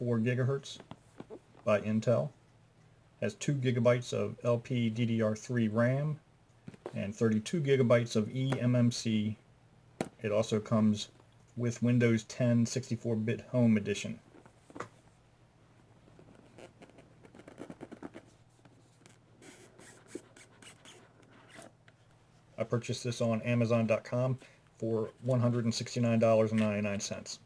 gigahertz by Intel. Has 2 gigabytes of LPDDR3 RAM and 32 gigabytes of eMMC. It also comes with Windows 10 64-bit Home Edition. I purchased this on Amazon.com for $169.99.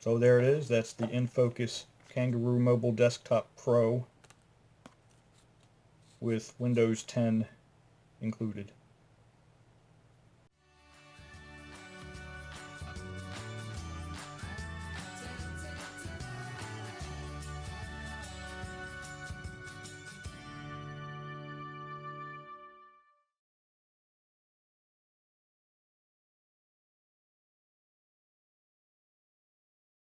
So there it is. That's the InFocus Kangaroo Mobile Desktop Pro with Windows 10 included.